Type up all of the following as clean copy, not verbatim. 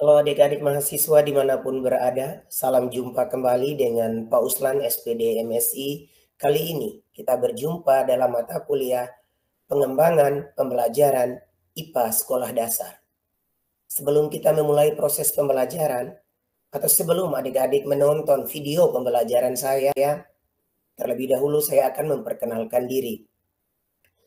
Halo adik-adik mahasiswa dimanapun berada, salam jumpa kembali dengan Pak Uslan SPD MSI. Kali ini kita berjumpa dalam mata kuliah pengembangan pembelajaran IPA Sekolah Dasar. Sebelum kita memulai proses pembelajaran, atau sebelum adik-adik menonton video pembelajaran saya, terlebih dahulu saya akan memperkenalkan diri.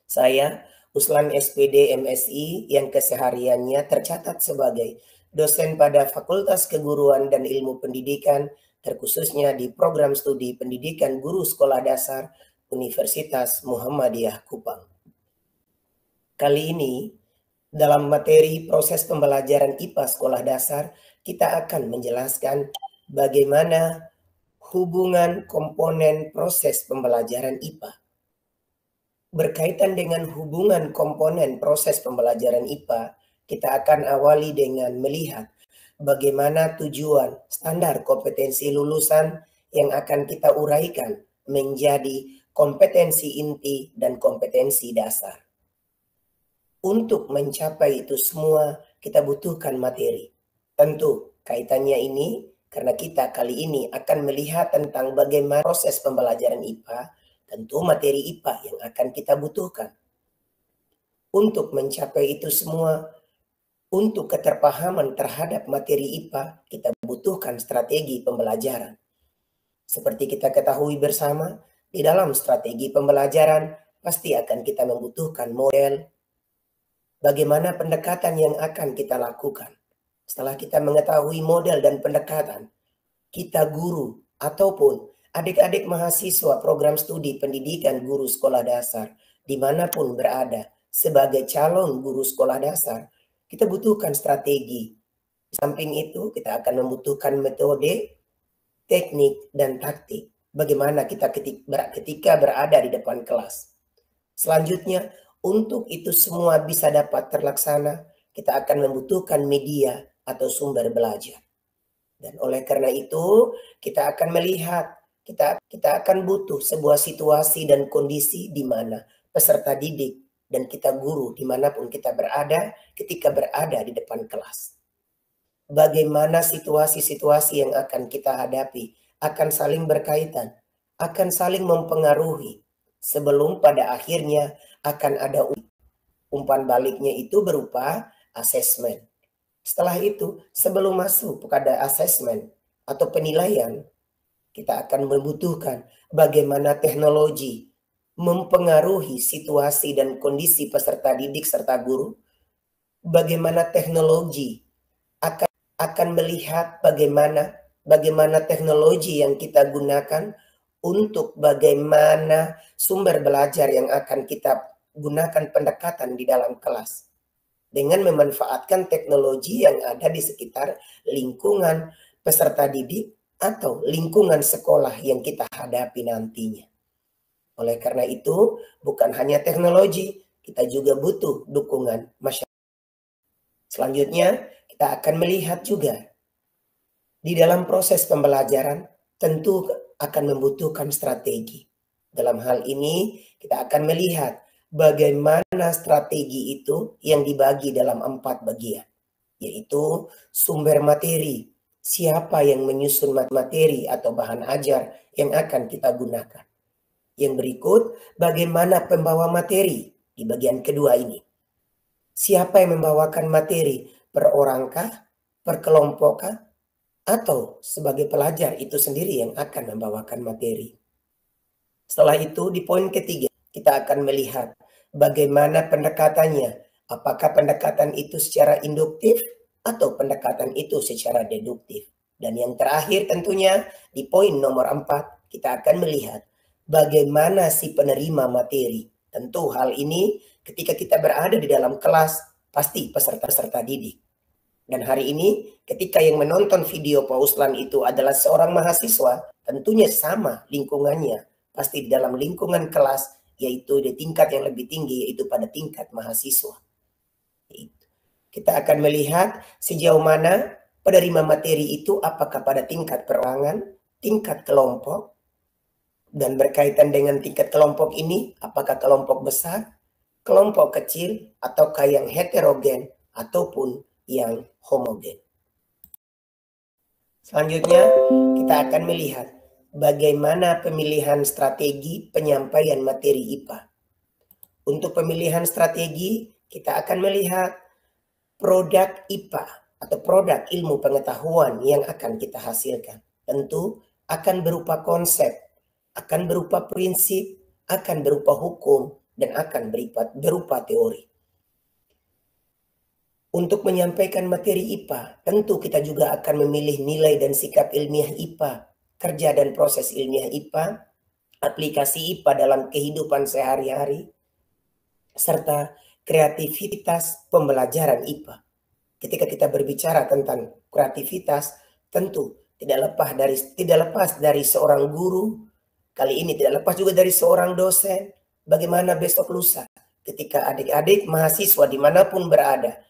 Saya Uslan SPD MSI yang kesehariannya tercatat sebagai dosen pada Fakultas Keguruan dan Ilmu Pendidikan, terkhususnya di program studi pendidikan guru sekolah dasar Universitas Muhammadiyah Kupang. Kali ini, dalam materi proses pembelajaran IPA sekolah dasar, kita akan menjelaskan bagaimana hubungan komponen proses pembelajaran IPA. Berkaitan dengan hubungan komponen proses pembelajaran IPA, kita akan awali dengan melihat bagaimana tujuan standar kompetensi lulusan yang akan kita uraikan menjadi kompetensi inti dan kompetensi dasar. Untuk mencapai itu semua, kita butuhkan materi. Tentu kaitannya ini karena kita kali ini akan melihat tentang bagaimana proses pembelajaran IPA. Tentu materi IPA yang akan kita butuhkan. Untuk mencapai itu semua, untuk keterpahaman terhadap materi IPA, kita butuhkan strategi pembelajaran. Seperti kita ketahui bersama, di dalam strategi pembelajaran pasti akan kita membutuhkan model, bagaimana pendekatan yang akan kita lakukan. Setelah kita mengetahui model dan pendekatan, kita guru ataupun adik-adik mahasiswa program studi pendidikan guru sekolah dasar dimanapun berada sebagai calon guru sekolah dasar, kita butuhkan strategi. Di samping itu kita akan membutuhkan metode, teknik, dan taktik. Bagaimana kita ketika berada di depan kelas. Selanjutnya, untuk itu semua bisa dapat terlaksana, kita akan membutuhkan media atau sumber belajar. Dan oleh karena itu, kita akan melihat, kita akan butuh sebuah situasi dan kondisi di mana peserta didik dan kita guru dimanapun kita berada ketika berada di depan kelas. Bagaimana situasi-situasi yang akan kita hadapi akan saling berkaitan, akan saling mempengaruhi sebelum pada akhirnya akan ada umpan baliknya itu berupa asesmen. Setelah itu, sebelum masuk pada asesmen atau penilaian, kita akan membutuhkan bagaimana teknologi mempengaruhi situasi dan kondisi peserta didik serta guru. Bagaimana teknologi akan melihat bagaimana teknologi yang kita gunakan untuk bagaimana sumber belajar yang akan kita gunakan pendekatan di dalam kelas. Dengan memanfaatkan teknologi yang ada di sekitar lingkungan peserta didik atau lingkungan sekolah yang kita hadapi nantinya. Oleh karena itu, bukan hanya teknologi, kita juga butuh dukungan masyarakat. Selanjutnya, kita akan melihat juga di dalam proses pembelajaran tentu akan membutuhkan strategi. Dalam hal ini, kita akan melihat bagaimana strategi itu yang dibagi dalam 4 bagian, yaitu sumber materi, siapa yang menyusun materi atau bahan ajar yang akan kita gunakan. Yang berikut, bagaimana pembawa materi di bagian kedua ini. Siapa yang membawakan materi, per orangkah, per kelompokkah, atau sebagai pelajar itu sendiri yang akan membawakan materi. Setelah itu di poin ketiga, kita akan melihat bagaimana pendekatannya. Apakah pendekatan itu secara induktif atau pendekatan itu secara deduktif. Dan yang terakhir tentunya di poin nomor 4, kita akan melihat bagaimana si penerima materi. Tentu hal ini ketika kita berada di dalam kelas, pasti peserta didik. Dan hari ini ketika yang menonton video Pak Uslan itu adalah seorang mahasiswa, tentunya sama lingkungannya. Pasti di dalam lingkungan kelas, yaitu di tingkat yang lebih tinggi, yaitu pada tingkat mahasiswa. Kita akan melihat sejauh mana penerima materi itu, apakah pada tingkat perorangan, tingkat kelompok, dan berkaitan dengan tingkat kelompok ini, apakah kelompok besar, kelompok kecil, ataukah yang heterogen, ataupun yang homogen. Selanjutnya, kita akan melihat bagaimana pemilihan strategi penyampaian materi IPA. Untuk pemilihan strategi, kita akan melihat produk IPA atau produk ilmu pengetahuan yang akan kita hasilkan. Tentu akan berupa konsep, akan berupa prinsip, akan berupa hukum, dan akan berupa teori. Untuk menyampaikan materi IPA, tentu kita juga akan memilih nilai dan sikap ilmiah IPA, kerja dan proses ilmiah IPA, aplikasi IPA dalam kehidupan sehari-hari, serta kreativitas pembelajaran IPA. Ketika kita berbicara tentang kreativitas, tentu tidak lepas dari seorang guru, kali ini tidak lepas juga dari seorang dosen. Bagaimana besok lusa ketika adik-adik mahasiswa dimanapun berada,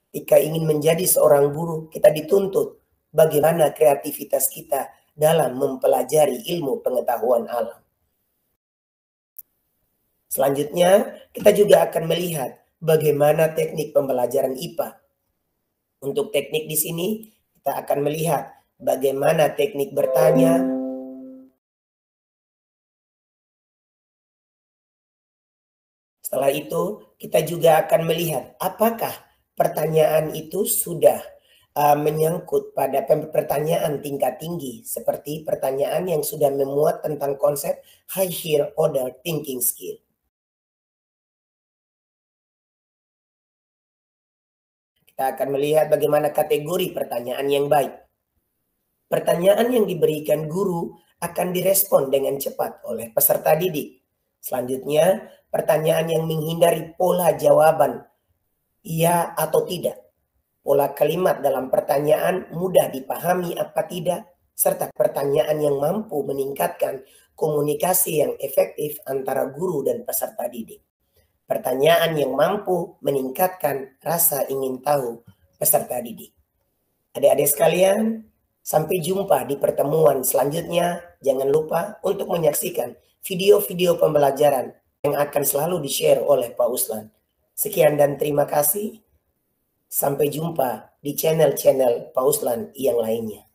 jika ingin menjadi seorang guru, kita dituntut bagaimana kreativitas kita dalam mempelajari ilmu pengetahuan alam. Selanjutnya, kita juga akan melihat bagaimana teknik pembelajaran IPA. Untuk teknik di sini, kita akan melihat bagaimana teknik bertanya, setelah itu kita juga akan melihat apakah pertanyaan itu sudah menyangkut pada pertanyaan tingkat tinggi, seperti pertanyaan yang sudah memuat tentang konsep higher order thinking skill. Kita akan melihat bagaimana kategori pertanyaan yang baik. Pertanyaan yang diberikan guru akan direspon dengan cepat oleh peserta didik. Selanjutnya, pertanyaan yang menghindari pola jawaban ya atau tidak. Pola kalimat dalam pertanyaan mudah dipahami apa tidak, serta pertanyaan yang mampu meningkatkan komunikasi yang efektif antara guru dan peserta didik. Pertanyaan yang mampu meningkatkan rasa ingin tahu peserta didik. Adik-adik sekalian, sampai jumpa di pertemuan selanjutnya. Jangan lupa untuk menyaksikan video-video pembelajaran yang akan selalu di-share oleh Pak Uslan. Sekian dan terima kasih. Sampai jumpa di channel-channel Pak Uslan yang lainnya.